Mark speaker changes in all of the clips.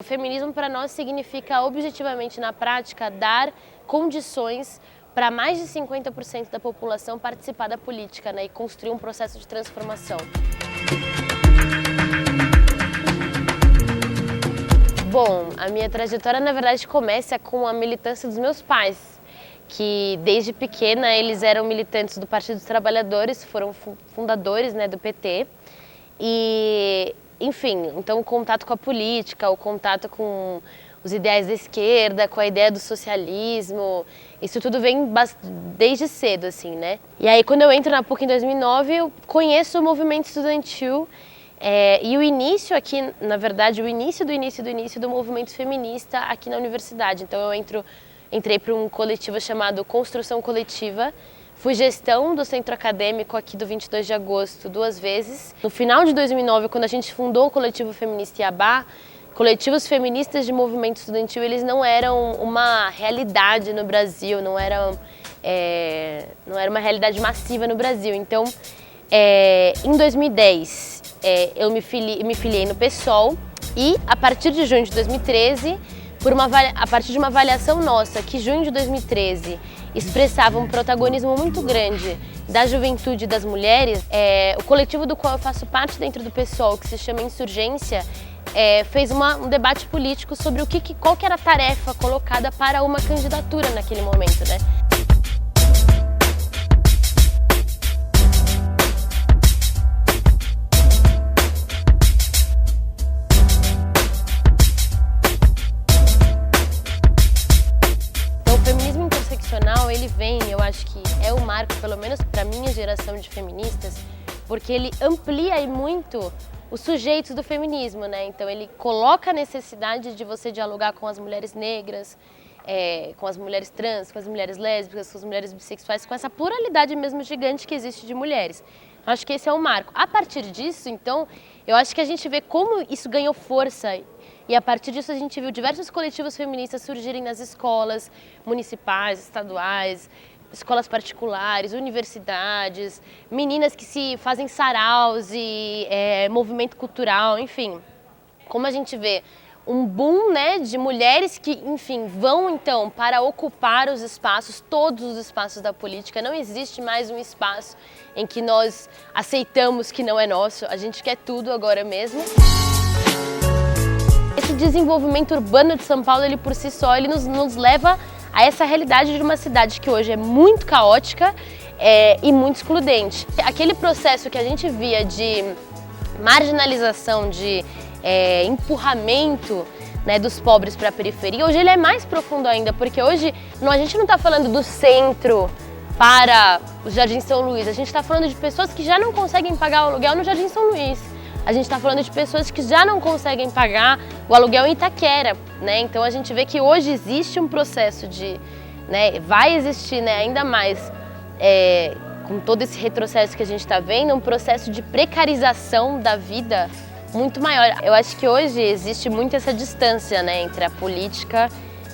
Speaker 1: O feminismo para nós significa objetivamente na prática dar condições para mais de 50% da população participar da política, né, e construir um processo de transformação. Bom, a minha trajetória na verdade começa com a militância dos meus pais, que desde pequena eles eram militantes do Partido dos Trabalhadores, foram fundadores, né, do PT e enfim, então o contato com a política, o contato com os ideais da esquerda, com a ideia do socialismo, isso tudo vem desde cedo, assim, né? E aí quando eu entro na PUC em 2009, eu conheço o movimento estudantil e o início aqui, na verdade, o início do movimento feminista aqui na universidade. Então eu entrei para um coletivo chamado Construção Coletiva. Fui gestão do centro acadêmico aqui do 22 de agosto 2 vezes. No final de 2009, quando a gente fundou o coletivo feminista Iabá, coletivos feministas de movimento estudantil, eles não eram uma realidade no Brasil, não era uma realidade massiva no Brasil. Então, em 2010, eu me filiei no PSOL e a partir de junho de 2013, a partir de uma avaliação nossa, que junho de 2013 expressava um protagonismo muito grande da juventude e das mulheres, o coletivo do qual eu faço parte dentro do PSOL, que se chama Insurgência, fez um debate político sobre qual que era a tarefa colocada para uma candidatura naquele momento, né? Ele vem, eu acho que é o marco, pelo menos para minha geração de feministas, porque ele amplia muito os sujeitos do feminismo, né? Então ele coloca a necessidade de você dialogar com as mulheres negras, com as mulheres trans, com as mulheres lésbicas, com as mulheres bissexuais, com essa pluralidade mesmo gigante que existe de mulheres. Eu acho que esse é o marco. A partir disso, então, eu acho que a gente vê como isso ganhou força. E a partir disso a gente viu diversos coletivos feministas surgirem nas escolas municipais, estaduais, escolas particulares, universidades, meninas que se fazem saraus e movimento cultural, enfim. Como a gente vê um boom, né, de mulheres que, enfim, vão então para ocupar os espaços, todos os espaços da política. Não existe mais um espaço em que nós aceitamos que não é nosso, a gente quer tudo agora mesmo. Esse desenvolvimento urbano de São Paulo, ele por si só, ele nos leva a essa realidade de uma cidade que hoje é muito caótica e muito excludente. Aquele processo que a gente via de marginalização, de empurramento, né, dos pobres para a periferia, hoje ele é mais profundo ainda, porque hoje a gente não está falando do centro para o Jardim São Luís, a gente está falando de pessoas que já não conseguem pagar o aluguel no Jardim São Luís. A gente está falando de pessoas que já não conseguem pagar o aluguel em Itaquera, né? Então a gente vê que hoje existe um processo vai existir, né, ainda mais com todo esse retrocesso que a gente está vendo, um processo de precarização da vida muito maior. Eu acho que hoje existe muito essa distância, né, entre a política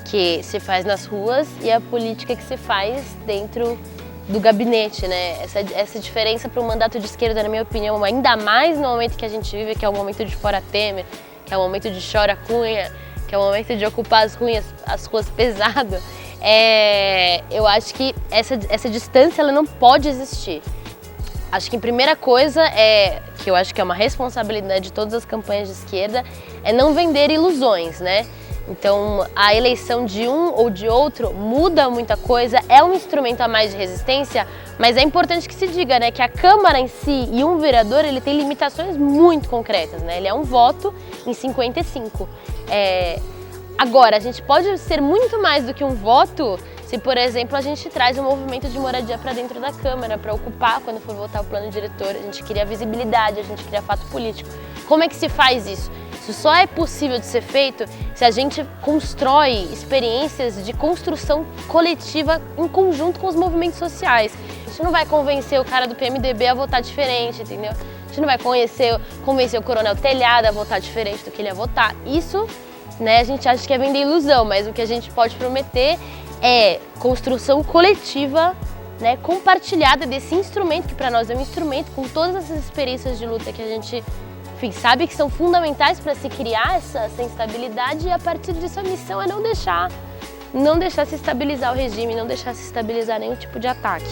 Speaker 1: que se faz nas ruas e a política que se faz dentro do gabinete, né? Essa diferença para o mandato de esquerda, na minha opinião, ainda mais no momento que a gente vive, que é o momento de fora Temer, que é o momento de chora cunha, que é o momento de ocupar as ruas pesado, eu acho que essa distância ela não pode existir. Acho que a primeira coisa que eu acho que é uma responsabilidade de todas as campanhas de esquerda, é não vender ilusões, né? Então, a eleição de um ou de outro muda muita coisa, é um instrumento a mais de resistência, mas é importante que se diga, né, que a Câmara em si e um vereador, ele tem limitações muito concretas, né? Ele é um voto em 55. Agora, a gente pode ser muito mais do que um voto se, por exemplo, a gente traz um movimento de moradia para dentro da Câmara, para ocupar quando for votar o plano diretor, a gente cria visibilidade, a gente cria fato político. Como é que se faz isso? Isso só é possível de ser feito se a gente constrói experiências de construção coletiva em conjunto com os movimentos sociais. A gente não vai convencer o cara do PMDB a votar diferente, entendeu? A gente não vai convencer o Coronel Telhado a votar diferente do que ele ia votar. Isso, né, a gente acha que é vender ilusão, mas o que a gente pode prometer é construção coletiva, né, compartilhada desse instrumento, que para nós é um instrumento, com todas essas experiências de luta que a gente enfim, sabe que são fundamentais para se criar essa instabilidade, e a partir disso a missão é não deixar se estabilizar o regime, não deixar se estabilizar nenhum tipo de ataque.